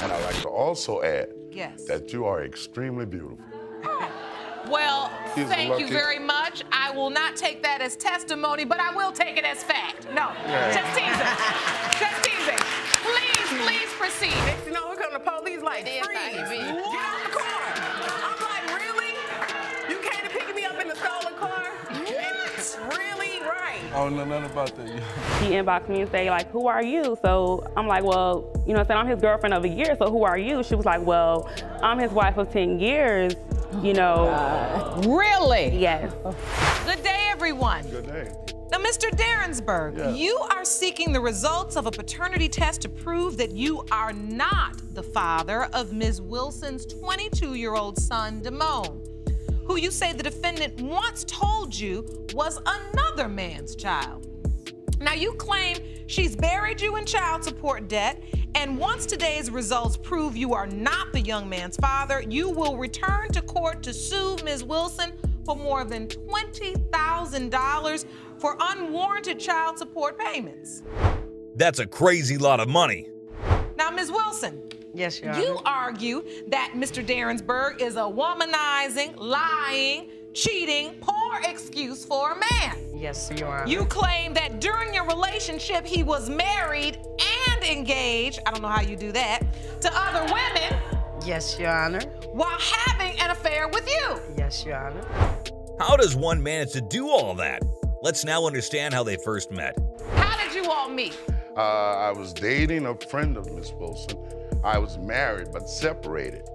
And I'd like to also add that you are extremely beautiful. Well, thank you very much. I will not take that as testimony, but I will take it as fact. No, just teasing. Just teasing. Please proceed. Next you know, we're going to police like, freeze. Get out the car. I'm like, really? You came to pick me up in the stolen car? Really? Right. I don't know nothing about that. He inboxed me and say, like, who are you? So I'm like, well, you know what I'm saying, I'm his girlfriend of a year, so who are you? She was like, well, I'm his wife of 10 years, you know. Really? Yes. Good day, everyone. Good day. Now, Mr. Derensberg, you are seeking the results of a paternity test to prove that you are not the father of Ms. Wilson's 22-year-old son, Damone, who you say the defendant once told you was another man's child. Now, you claim she's buried you in child support debt, and once today's results prove you are not the young man's father, you will return to court to sue Ms. Wilson for more than $20,000 for unwarranted child support payments. That's a crazy lot of money. Now, Ms. Wilson. Yes, Your Honor. You argue that Mr. Derensberg is a womanizing, lying, cheating, poor excuse for a man. Yes, Your Honor. You claim that during your relationship, he was married and engaged, I don't know how you do that, to other women. Yes, Your Honor. While having an affair with you. Yes, Your Honor. How does one manage to do all that? Let's now understand how they first met. How did you all meet? I was dating a friend of Miss Wilson. I was married but separated.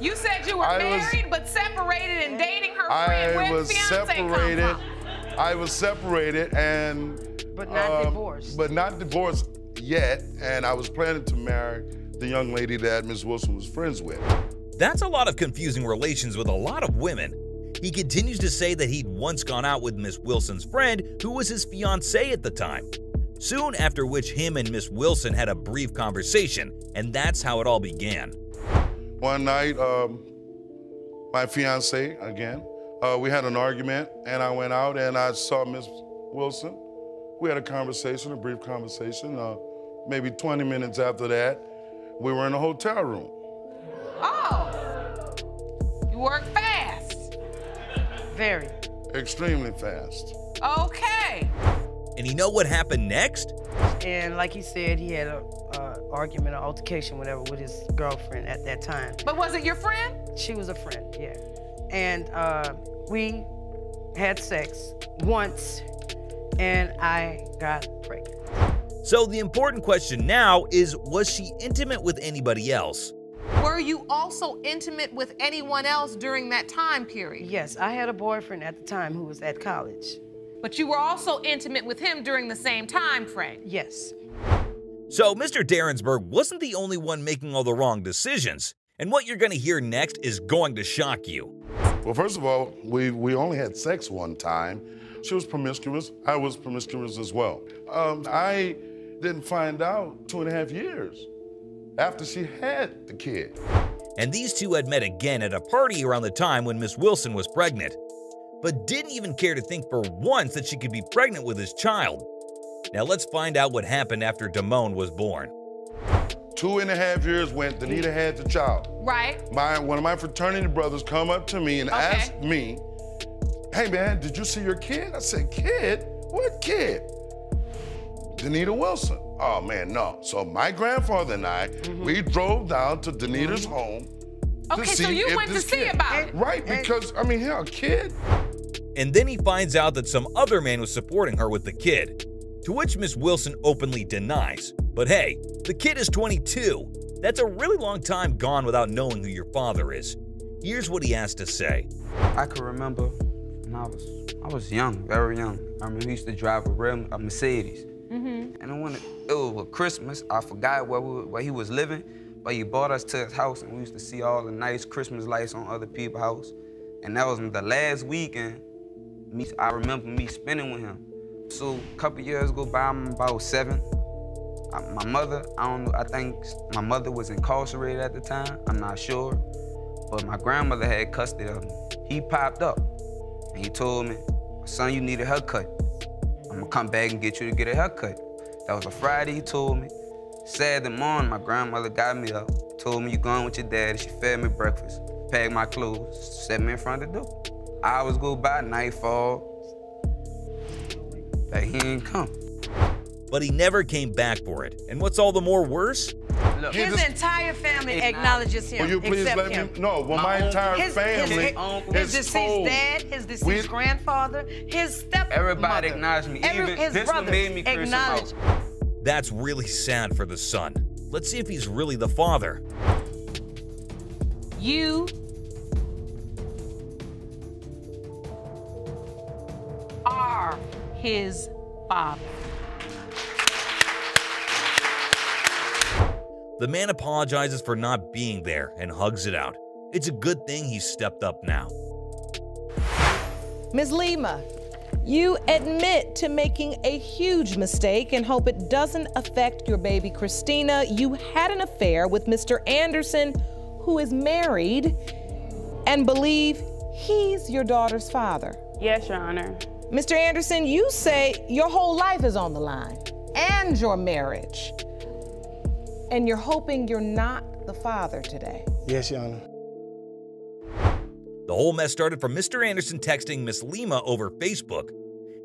You said you were married but separated and dating her friend. Where's fiance come from? I was separated and... But not divorced. But not divorced yet, and I was planning to marry the young lady that Miss Wilson was friends with. That's a lot of confusing relations with a lot of women. He continues to say that he'd once gone out with Miss Wilson's friend, who was his fiancée at the time. Soon after which him and Miss Wilson had a brief conversation, and that's how it all began. One night, my fiancée, again, we had an argument, and I went out and I saw Miss Wilson. We had a conversation, a brief conversation. Maybe 20 minutes after that, we were in a hotel room. Oh, you work fast. Very. Extremely fast. Okay. And you know what happened next? And like he said, he had an argument, an altercation, whatever, with his girlfriend at that time. But was it your friend? She was a friend, yeah. And we had sex once, and I got pregnant. So the important question now is, was she intimate with anybody else? Were you also intimate with anyone else during that time period? Yes, I had a boyfriend at the time who was at college. But you were also intimate with him during the same time frame? Yes. So Mr. Derensberg wasn't the only one making all the wrong decisions. And what you're going to hear next is going to shock you. Well, first of all, we only had sex one time. She was promiscuous. I was promiscuous as well. I didn't find out 2.5 years after she had the kid. And these two had met again at a party around the time when Miss Wilson was pregnant, but didn't even care to think for once that she could be pregnant with his child. Now let's find out what happened after Damone was born. 2.5 years went, Danita had the child. Right. One of my fraternity brothers come up to me and asked me, hey man, did you see your kid? I said, kid? What kid? Danita Wilson. Oh man, no. So my grandfather and I, we drove down to Danita's home to see so you if went to this see kid. about it. Right, because, I mean, yeah, a kid. And then he finds out that some other man was supporting her with the kid, to which Miss Wilson openly denies. But hey, the kid is 22. That's a really long time gone without knowing who your father is. Here's what he has to say. I can remember when I was young, very young. I mean, we used to drive a Mercedes. And when it was Christmas, I forgot where he was living, but he brought us to his house, and we used to see all the nice Christmas lights on other people's house. And that was the last weekend I remember me spending with him. So a couple years go by, I'm about 7. My mother, I think my mother was incarcerated at the time, I'm not sure. But my grandmother had custody of him. He popped up and he told me, son, you need a haircut. I'm gonna come back and get you to get a haircut. That was a Friday, he told me. Saturday morning, my grandmother got me up, told me you going with your daddy. She fed me breakfast, packed my clothes, set me in front of the door. Hours go by, nightfall, that he ain't come. But he never came back for it. And what's all the more worse? Look, His entire family acknowledges him. Will you please except let him. me? No, well, my entire family his deceased dad, his deceased grandfather, his stepmother. everybody acknowledged me. Even his this one brothers made me curse him out. acknowledge. That's really sad for the son. Let's see if he's really the father. You are his father. The man apologizes for not being there and hugs it out. It's a good thing he stepped up now. Ms. Lima, you admit to making a huge mistake and hope it doesn't affect your baby Christina. You had an affair with Mr. Anderson, who is married, and believe he's your daughter's father. Yes, Your Honor. Mr. Anderson, you say your whole life is on the line and your marriage, and you're hoping you're not the father today. Yes, Your Honor. The whole mess started from Mr. Anderson texting Miss Lima over Facebook.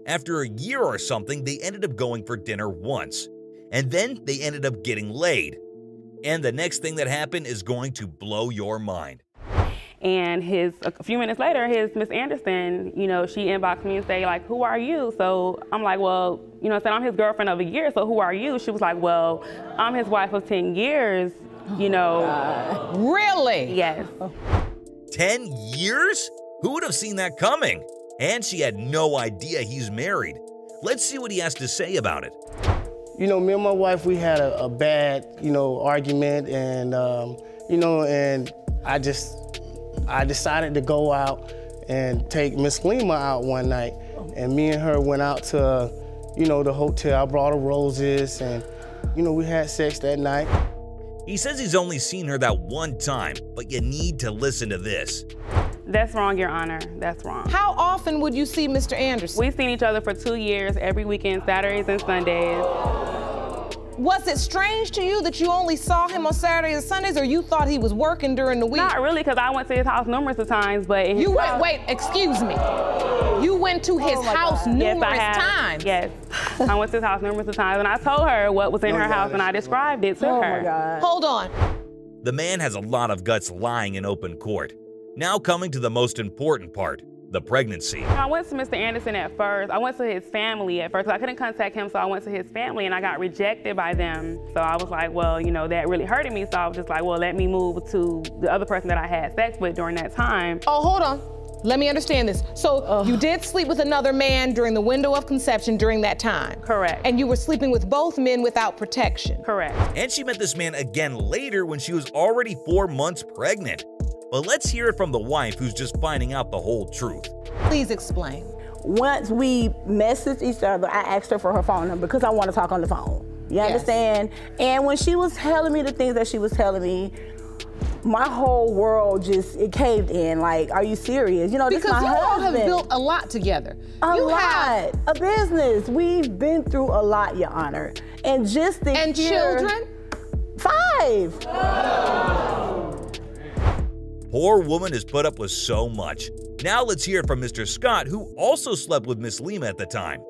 After a year or something, they ended up going for dinner once. And then they ended up getting laid. And the next thing that happened is going to blow your mind. And a few minutes later, his Miss Anderson, you know, she inboxed me and say, like, who are you? So I'm like, well, you know, I said, I'm his girlfriend of a year, so who are you? She was like, well, I'm his wife of 10 years, you know. Really? Yes. 10 years? Who would have seen that coming? And she had no idea he's married. Let's see what he has to say about it. You know, me and my wife, we had a bad, you know, argument, and, you know, and I decided to go out and take Miss Lima out one night. And me and her went out to, you know, the hotel. I brought her roses, and, you know, we had sex that night. He says he's only seen her that one time, but you need to listen to this. That's wrong, Your Honor. That's wrong. How often would you see Mr. Anderson? We've seen each other for 2 years, every weekend, Saturdays and Sundays. Was it strange to you that you only saw him on Saturdays and Sundays, or you thought he was working during the week? Not really, because I went to his house numerous of times, but in his house, wait, excuse me. You went to his house numerous times? Yes, I went to his house numerous of times, and I told her what was in her house, and I described it to her. Oh my God. Hold on. The man has a lot of guts lying in open court. Now coming to the most important part, the pregnancy. I went to Mr. Anderson at first. I went to his family at first. I couldn't contact him, so I went to his family, and I got rejected by them. So I was like, well, you know, that really hurted me. So I was just like, well, let me move to the other person that I had sex with during that time. Oh, hold on. Let me understand this. So you did sleep with another man during the window of conception during that time? Correct. And you were sleeping with both men without protection? Correct. And she met this man again later when she was already 4 months pregnant. But let's hear it from the wife who's just finding out the whole truth. Please explain. Once we messaged each other, I asked her for her phone number because I want to talk on the phone. You understand? And when she was telling me the things that she was telling me, my whole world it caved in. Like, are you serious? You know, this is my husband. Because you all have built a lot together. A business. We've been through a lot, Your Honor. And just this And year, children? 5. Poor woman has put up with so much. Now let's hear it from Mr. Scott, who also slept with Miss Lima at the time.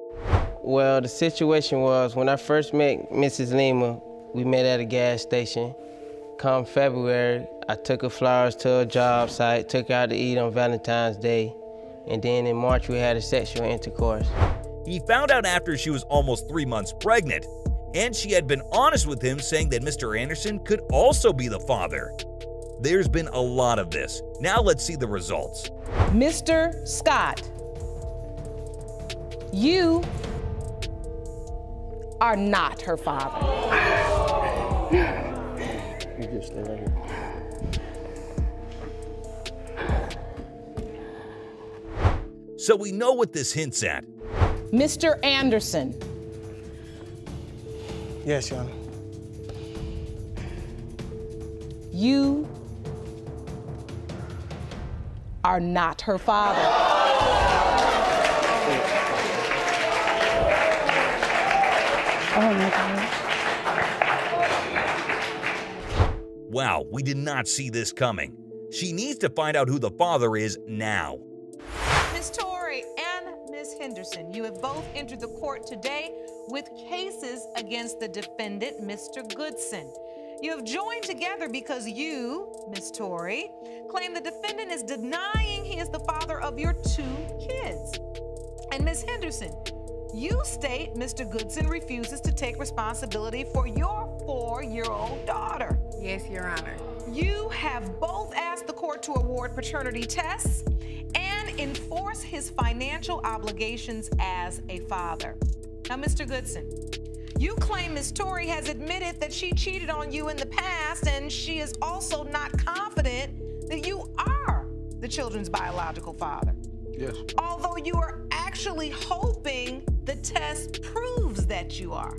Well, the situation was when I first met Mrs. Lima, we met at a gas station. Come February, I took her flowers to a job site, took her out to eat on Valentine's Day, and then in March we had a sexual intercourse. He found out after she was almost 3 months pregnant, and she had been honest with him saying that Mr. Anderson could also be the father. There's been a lot of this. Now let's see the results. Mr. Scott, you are not her father. You just stay right here. So we know what this hints at. Mr. Anderson. Yes, Your Honor. You are not her father. Oh my God. Wow, we did not see this coming. She needs to find out who the father is now. Ms. Torrey and Ms. Henderson, you have both entered the court today with cases against the defendant, Mr. Goodson. You have joined together because you, Ms. Torrey, claim the defendant is denying he is the father of your 2 kids. And Ms. Henderson, you state Mr. Goodson refuses to take responsibility for your 4-year-old daughter. Yes, Your Honor. You have both asked the court to award paternity tests and enforce his financial obligations as a father. Now, Mr. Goodson, you claim Ms. Torrey has admitted that she cheated on you in the past, and she is also not confident that you are the children's biological father. Yes. Although you are actually hoping the test proves that you are.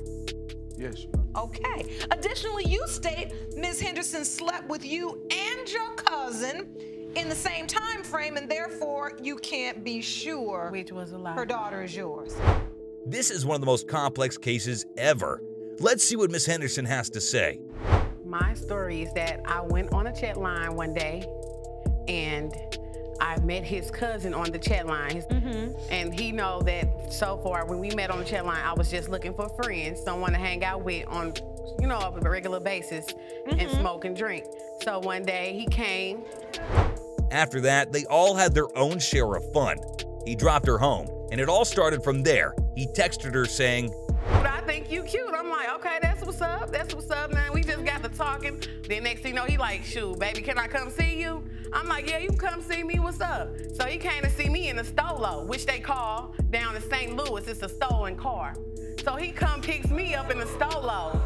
Yes. Okay. Additionally, you state Ms. Henderson slept with you and your cousin in the same time frame, and therefore you can't be sure which was a lie. Her daughter is yours. This is one of the most complex cases ever. Let's see what Ms. Henderson has to say. My story is that I went on a chat line one day, and I met his cousin on the chat line. And he know that so far, when we met on the chat line, I was just looking for friends, someone to hang out with on, you know, a regular basis and smoke and drink. So one day he came. After that, they all had their own share of fun. He dropped her home, and it all started from there. He texted her saying, "I think you cute." I'm like, "Okay, that's what's up. That's what's up, man." We just got to talking. Then next thing you know, he like, "Shoot, baby, can I come see you?" I'm like, "Yeah, you can come see me. What's up?" So he came to see me in the Stolo, which they call down in St. Louis. It's a stolen car. So he come picks me up in the Stolo.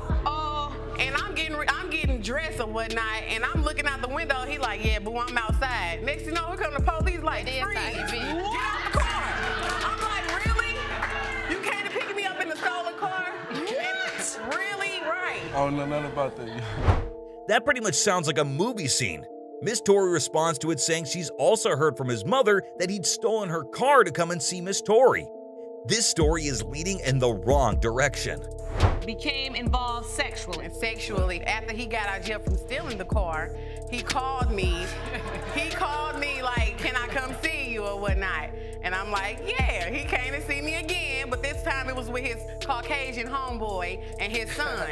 And I'm getting dressed or whatnot, and I'm looking out the window. He like, "Yeah, boo, I'm outside." Next thing you know, here come the police like, "Freeze, get out the car." I'm like, "Really? You came to pick me up in the stolen car?" What? Really? Right. I don't know nothing about that. That pretty much sounds like a movie scene. Miss Torrey responds to it saying she's also heard from his mother that he'd stolen her car to come and see Miss Torrey. This story is leading in the wrong direction. Became involved sexually. And sexually, after he got out of jail from stealing the car, he called me. He called me like, "Can I come see you or whatnot?" And I'm like, "Yeah." He came to see me again, but this time it was with his Caucasian homeboy and his son.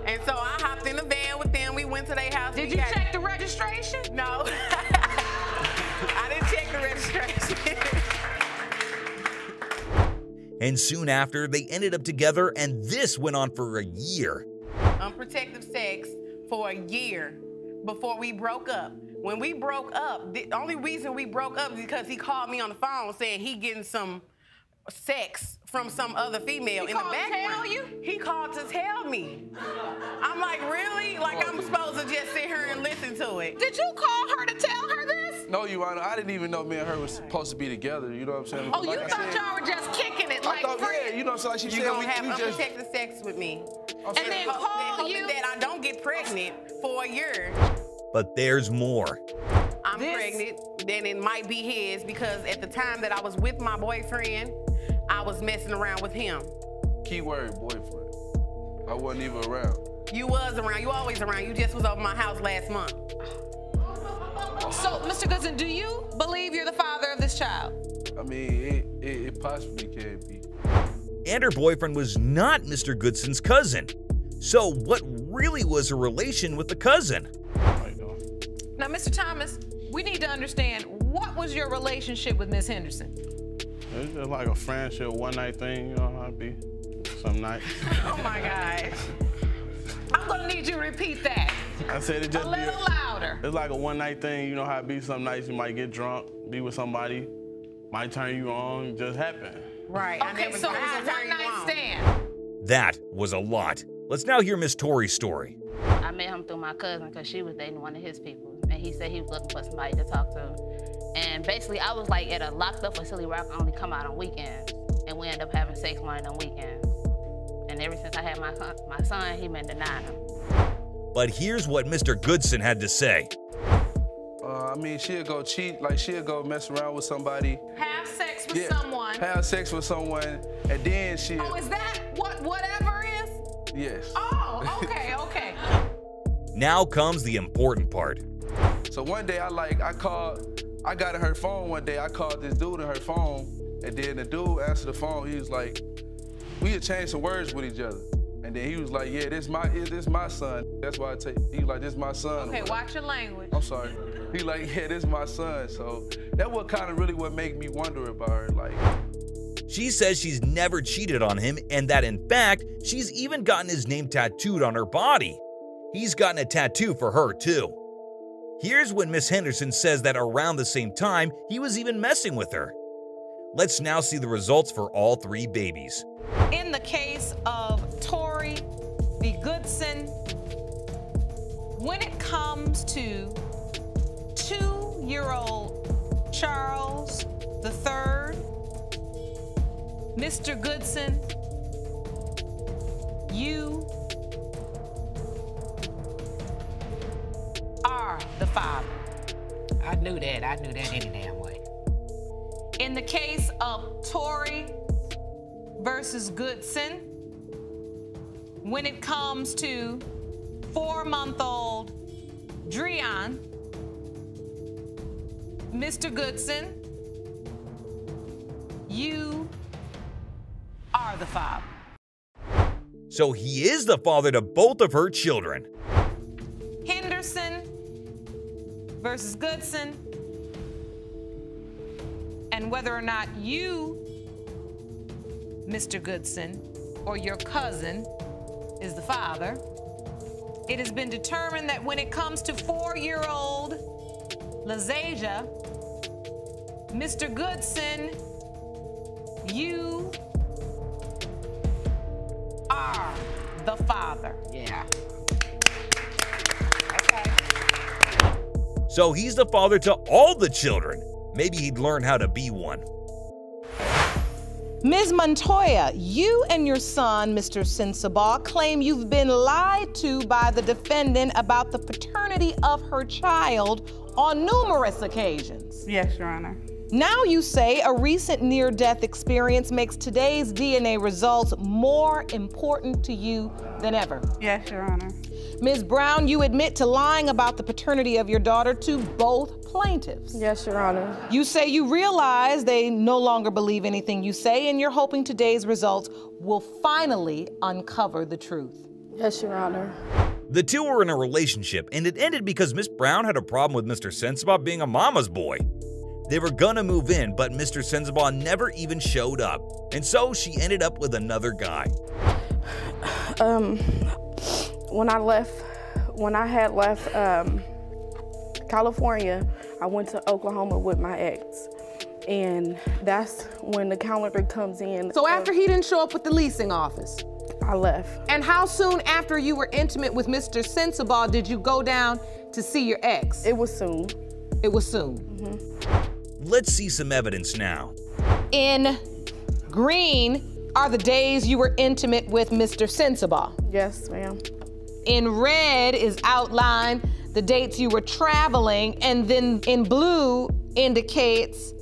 And so I hopped in the van with them. We went to their house. Did you check the registration? No. I didn't check the registration. And soon after, they ended up together, and this went on for a year. Unprotected sex for a year before we broke up. When we broke up, the only reason we broke up is because he called me on the phone saying he getting some sex from some other female in the background. He called to tell me. I'm like, "Really? Like I'm supposed to just sit here and listen to it?" Did you call her to tell her this? No, Your Honor. I didn't even know me and her was supposed to be together. You know what I'm saying? Oh, you thought y'all were just kicking it like friends? Yeah, you know, so like she You said, gonna we have just unprotected sex with me. And then call you that I don't get pregnant for a year. But there's more. I'm pregnant, then it might be his because at the time that I was with my boyfriend, I was messing around with him. Keyword, boyfriend. I wasn't even around. You was around. You always around. You just was over my house last month. So, Mr. Goodson, do you believe you're the father of this child? I mean, it possibly can be. And her boyfriend was not Mr. Goodson's cousin. So what really was her relation with the cousin? Now, Mr. Thomas, we need to understand, what was your relationship with Ms. Henderson? It's just like a friendship, one-night thing, you know how it be, some night. Oh, my gosh. I'm gonna need you to repeat that. I said it just a little louder. It's like a one-night thing, you know how it be. Some nights you might get drunk, be with somebody, might turn you on, just happen. Right. Okay, so it was a one-night stand. That was a lot. Let's now hear Miss Torrey's story. I met him through my cousin because she was dating one of his people. And he said he was looking for somebody to talk to. And basically, I was like at a locked up facility where I could only come out on weekends. And we ended up having sex one of them weekends. And ever since I had my son, he been denying him. But here's what Mr. Goodson had to say. I mean, she'll go cheat, like she'll go mess around with somebody. Have sex with someone. Have sex with someone, and then she. Oh, is that what whatever is? Yes. Oh, okay, okay. Now comes the important part. So one day I got in her phone one day, I called this dude in her phone, and then the dude answered the phone, he was like, we had changed some words with each other. And then he was like, yeah, this my son. That's why he was like, this my son. Okay, watch your language. I'm sorry. He like, yeah, this my son. So that was kind of really what made me wonder about her. Like, she says she's never cheated on him and that in fact, she's even gotten his name tattooed on her body. He's gotten a tattoo for her too. Here's when Miss Henderson says that around the same time, he was even messing with her. Let's now see the results for all 3 babies. In the case of Tory v. Goodson, when it comes to 2-year-old Charles III, Mr. Goodson, you are the father. I knew that. I knew that any damn way. In the case of Tory versus Goodson, when it comes to 4-month-old Dreon, Mr. Goodson, you are the father. So he is the father to both of her children. Henderson versus Goodson, and whether or not you, Mr. Goodson, or your cousin is the father, it has been determined that when it comes to 4-year-old Lazasia, Mr. Goodson, you are the father. Yeah. So he's the father to all the children. Maybe he'd learn how to be one. Ms. Montoya, you and your son, Mr. Sensabaugh, claim you've been lied to by the defendant about the paternity of her child on numerous occasions. Yes, Your Honor. Now you say a recent near-death experience makes today's DNA results more important to you than ever. Yes, Your Honor. Ms. Brown, you admit to lying about the paternity of your daughter to both plaintiffs. Yes, Your Honor. You say you realize they no longer believe anything you say, and you're hoping today's results will finally uncover the truth. Yes, Your Honor. The two were in a relationship, and it ended because Miss Brown had a problem with Mr. Sensabaugh being a mama's boy. They were gonna move in, but Mr. Sensabaugh never even showed up, and so she ended up with another guy. When I had left California, I went to Oklahoma with my ex. And that's when the calendar comes in. So after he didn't show up with the leasing office? I left. And how soon after you were intimate with Mr. Sensabaugh did you go down to see your ex? It was soon. It was soon. Mm-hmm. Let's see some evidence now. In green are the days you were intimate with Mr. Sensabaugh. Yes, ma'am. In red is outlined the dates you were traveling, and then in blue indicates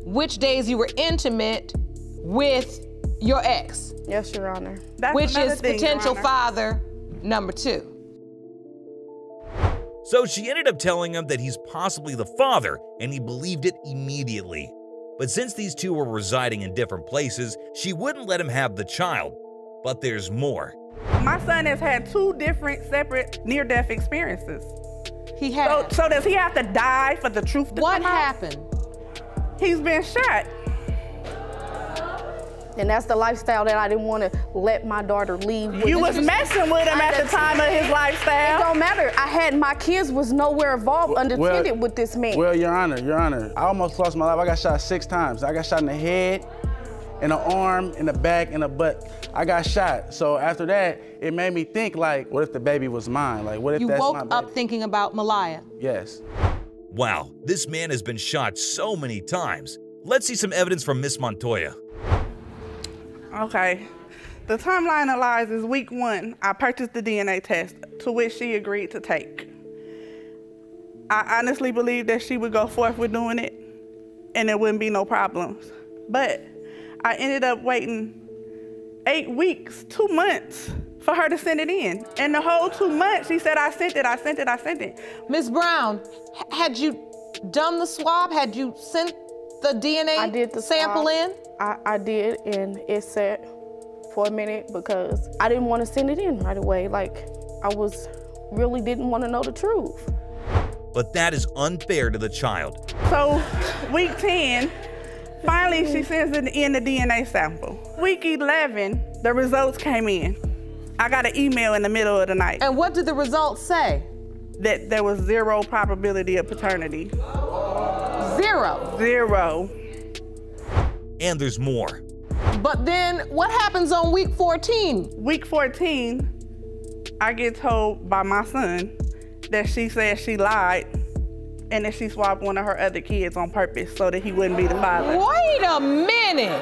which days you were intimate with your ex. Yes, Your Honor. Which is potential father number 2. So she ended up telling him that he's possibly the father, and he believed it immediately. But since these two were residing in different places, she wouldn't let him have the child. But there's more. My son has had 2 different separate near-death experiences. He has. So does he have to die for the truth to come out? What happened? He's been shot. And that's the lifestyle that I didn't want to let my daughter leave with. You was messing with him at the time of his lifestyle. It don't matter. My kids was nowhere involved, unattended with this man. Well, Your Honor, I almost lost my life. I got shot 6 times. I got shot in the head, in the arm, in the back, in the butt. I got shot. So after that, it made me think, like, what if the baby was mine? Like, what if that's my baby? You woke up thinking about Malaya? Yes. Wow, this man has been shot so many times. Let's see some evidence from Miss Montoya. Okay. The timeline of lies is week 1. I purchased the DNA test, to which she agreed to take. I honestly believed that she would go forth with doing it, and there wouldn't be no problems. But I ended up waiting 8 weeks, 2 months for her to send it in. And the whole 2 months, she said, I sent it. Ms. Brown, had you done the swab? Had you sent the DNA I did the sample swab. in? I did, and it sat for a minute because I didn't want to send it in right away. Like, really didn't want to know the truth. But that is unfair to the child. So week 10, finally she sends in the DNA sample. Week 11, the results came in. I got an email in the middle of the night. And what did the results say? That there was 0 probability of paternity. 0? 0. And there's more. But then what happens on week 14? Week 14, I get told by my son that she said she lied and that she swapped one of her other kids on purpose so that he wouldn't be the father. Wait a minute.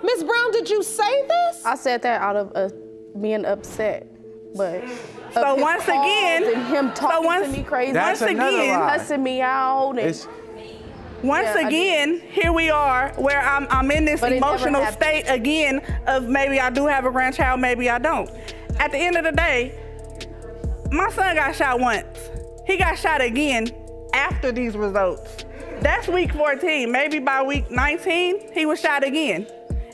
Ms. Brown, did you say this? I said that out of being upset, but so once again, and him talking to me crazy, That's another lie. cussing me out. And once again, here we are where I'm in this emotional state again of maybe I do have a grandchild, maybe I don't. At the end of the day, my son got shot once. He got shot again after these results. That's week 14. Maybe by week 19, he was shot again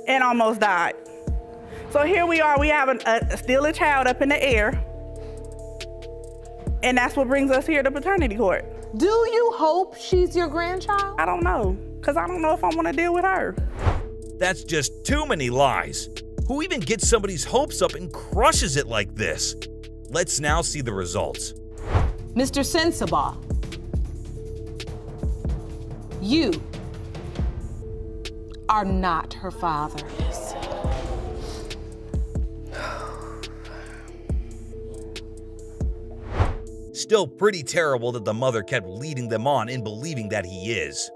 and almost died. So here we are, we have still a child up in the air, and that's what brings us here to paternity court. Do you hope she's your grandchild? I don't know, because I don't know if I want to deal with her. That's just too many lies. Who even gets somebody's hopes up and crushes it like this? Let's now see the results. Mr. Sensabaugh, you are not her father. Still pretty terrible that the mother kept leading them on in believing that he is.